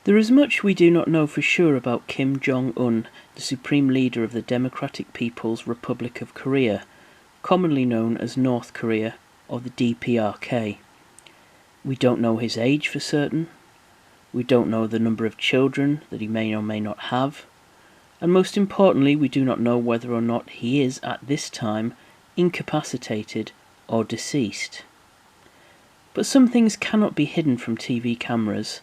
There is much we do not know for sure about Kim Jong Un, the supreme leader of the Democratic People's Republic of Korea, commonly known as North Korea or the DPRK. We don't know his age for certain. We don't know the number of children that he may or may not have. And most importantly, we do not know whether or not he is, at this time, incapacitated or deceased. But some things cannot be hidden from TV cameras,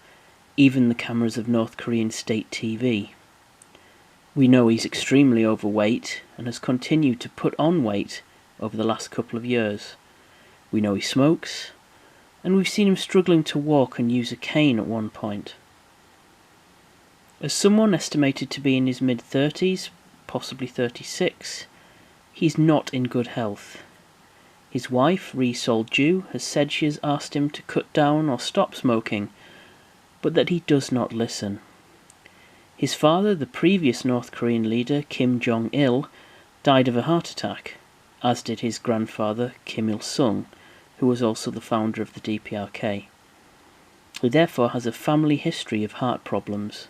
even the cameras of North Korean state TV. We know he's extremely overweight and has continued to put on weight over the last couple of years. We know he smokes, and we've seen him struggling to walk and use a cane at one point. As someone estimated to be in his mid-30s, possibly 36, he's not in good health. His wife, Ri Sol-ju, has said she has asked him to cut down or stop smoking, but that he does not listen. His father, the previous North Korean leader, Kim Jong Il, died of a heart attack, as did his grandfather, Kim Il-sung, who was also the founder of the DPRK. He therefore has a family history of heart problems.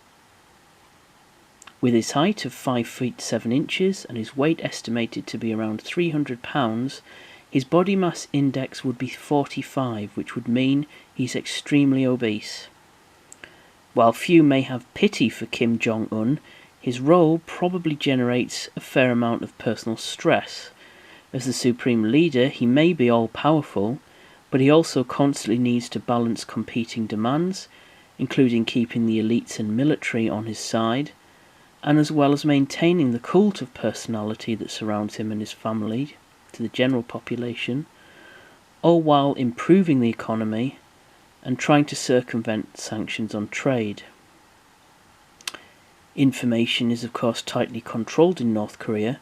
With his height of 5 feet 7 inches and his weight estimated to be around 300 pounds, his body mass index would be 45, which would mean he's extremely obese. While few may have pity for Kim Jong Un, his role probably generates a fair amount of personal stress. As the supreme leader, he may be all-powerful, but he also constantly needs to balance competing demands, including keeping the elites and military on his side, and as well as maintaining the cult of personality that surrounds him and his family to the general population, all while improving the economy and trying to circumvent sanctions on trade. Information is of course tightly controlled in North Korea,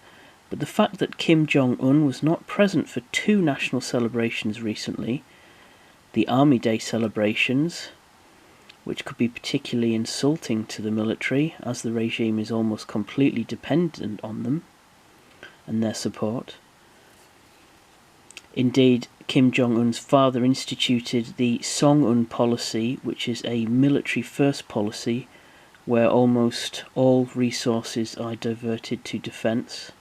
but the fact that Kim Jong Un was not present for 2 national celebrations recently, the Army Day celebrations, which could be particularly insulting to the military as the regime is almost completely dependent on them and their support. Indeed, Kim Jong-un's father instituted the Song-un policy, which is a military-first policy where almost all resources are diverted to defence.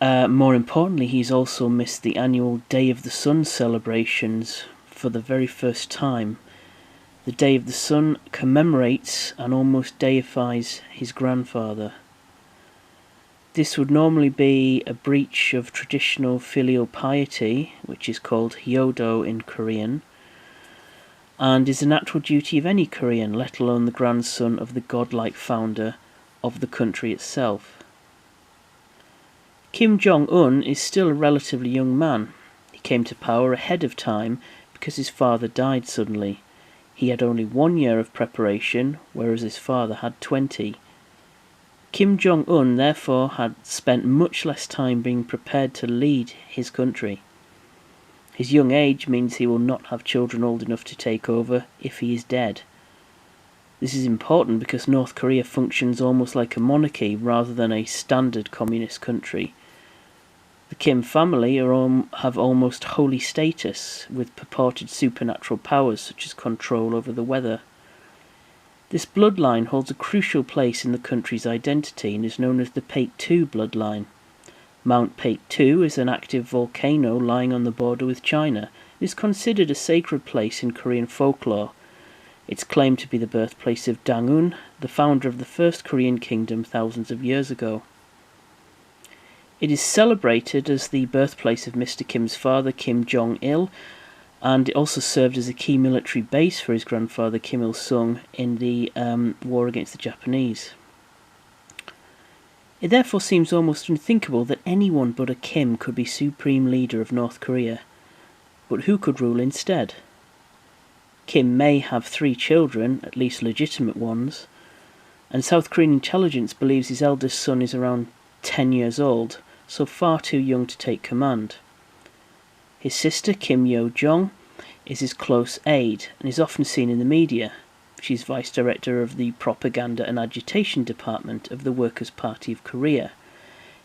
More importantly, he's also missed the annual Day of the Sun celebrations for the very first time. The Day of the Sun commemorates and almost deifies his grandfather. This would normally be a breach of traditional filial piety, which is called hyodo in Korean, and is a natural duty of any Korean, let alone the grandson of the godlike founder of the country itself. Kim Jong Un is still a relatively young man. He came to power ahead of time because his father died suddenly. He had only 1 year of preparation, whereas his father had 20. Kim Jong Un therefore had spent much less time being prepared to lead his country. His young age means he will not have children old enough to take over if he is dead. This is important because North Korea functions almost like a monarchy rather than a standard communist country. The Kim family have almost holy status, with purported supernatural powers such as control over the weather. This bloodline holds a crucial place in the country's identity and is known as the Paektu bloodline. Mount Paektu is an active volcano lying on the border with China. It is considered a sacred place in Korean folklore. It's claimed to be the birthplace of Dang-un, the founder of the first Korean kingdom thousands of years ago. It is celebrated as the birthplace of Mr. Kim's father, Kim Jong-il, and it also served as a key military base for his grandfather, Kim Il-sung, in the war against the Japanese. It therefore seems almost unthinkable that anyone but a Kim could be supreme leader of North Korea. But who could rule instead? Kim may have 3 children, at least legitimate ones, and South Korean intelligence believes his eldest son is around 10 years old, so far too young to take command. His sister, Kim Yo-jong, is his close aide and is often seen in the media. She's Vice Director of the Propaganda and Agitation Department of the Workers' Party of Korea.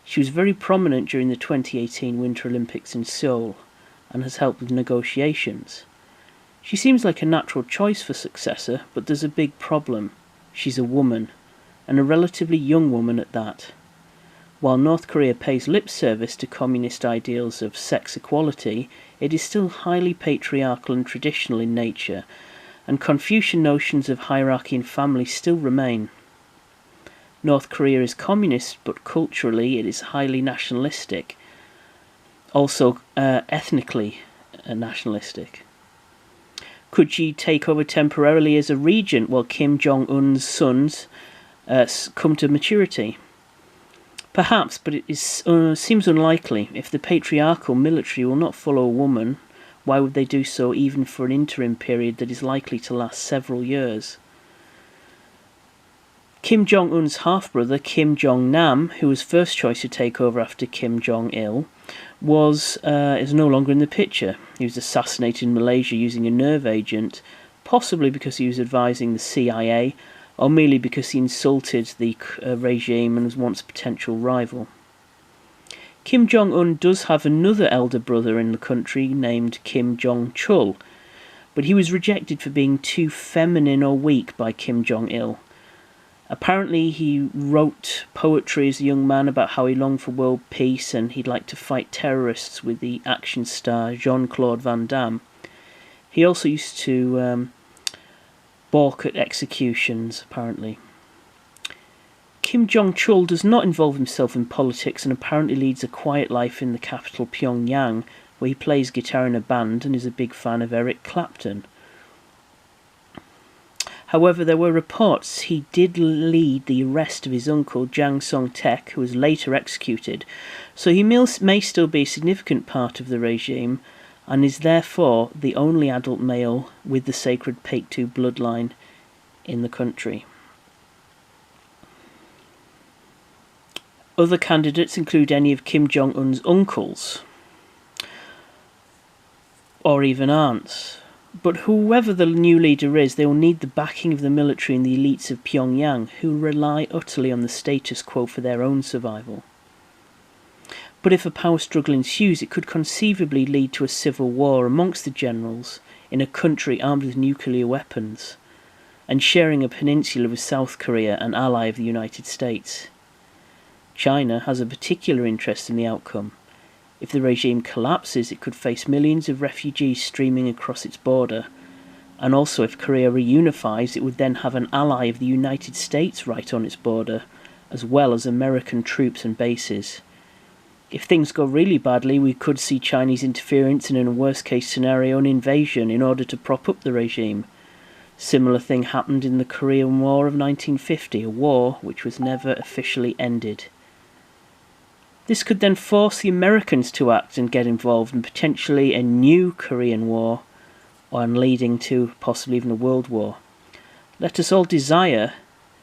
She was very prominent during the 2018 Winter Olympics in Seoul and has helped with negotiations. She seems like a natural choice for successor, but there's a big problem. She's a woman, and a relatively young woman at that. While North Korea pays lip service to communist ideals of sex equality, it is still highly patriarchal and traditional in nature, and Confucian notions of hierarchy and family still remain. North Korea is communist, but culturally it is highly nationalistic, also ethnically nationalistic. Could she take over temporarily as a regent while Kim Jong Un's sons come to maturity? Perhaps, but it seems unlikely. If the patriarchal military will not follow a woman, why would they do so even for an interim period that is likely to last several years? Kim Jong Un's half-brother, Kim Jong Nam, who was first choice to take over after Kim Jong Il, is no longer in the picture. He was assassinated in Malaysia using a nerve agent, possibly because he was advising the CIA, or merely because he insulted the regime and was once a potential rival. Kim Jong Un does have another elder brother in the country named Kim Jong Chul, but he was rejected for being too feminine or weak by Kim Jong Il. Apparently he wrote poetry as a young man about how he longed for world peace and he'd like to fight terrorists with the action star Jean-Claude Van Damme. He also used to balk at executions, apparently. Kim Jong-chul does not involve himself in politics and apparently leads a quiet life in the capital Pyongyang, where he plays guitar in a band and is a big fan of Eric Clapton. However, there were reports he did lead the arrest of his uncle Jang Song-taek, who was later executed, so he may still be a significant part of the regime and is therefore the only adult male with the sacred Paektu bloodline in the country. Other candidates include any of Kim Jong-un's uncles, or even aunts. But whoever the new leader is, they will need the backing of the military and the elites of Pyongyang, who rely utterly on the status quo for their own survival. But if a power struggle ensues, it could conceivably lead to a civil war amongst the generals in a country armed with nuclear weapons, and sharing a peninsula with South Korea, an ally of the United States. China has a particular interest in the outcome. If the regime collapses, it could face millions of refugees streaming across its border, and also if Korea reunifies, it would then have an ally of the United States right on its border, as well as American troops and bases. If things go really badly, we could see Chinese interference and, in a worst-case scenario, an invasion in order to prop up the regime. Similar thing happened in the Korean War of 1950, a war which was never officially ended. This could then force the Americans to act and get involved in potentially a new Korean War, and leading to possibly even a world war. Let us all desire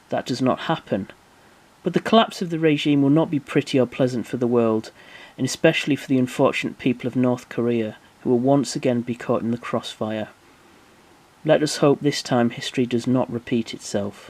that does not happen, but the collapse of the regime will not be pretty or pleasant for the world, and especially for the unfortunate people of North Korea, who will once again be caught in the crossfire. Let us hope this time history does not repeat itself.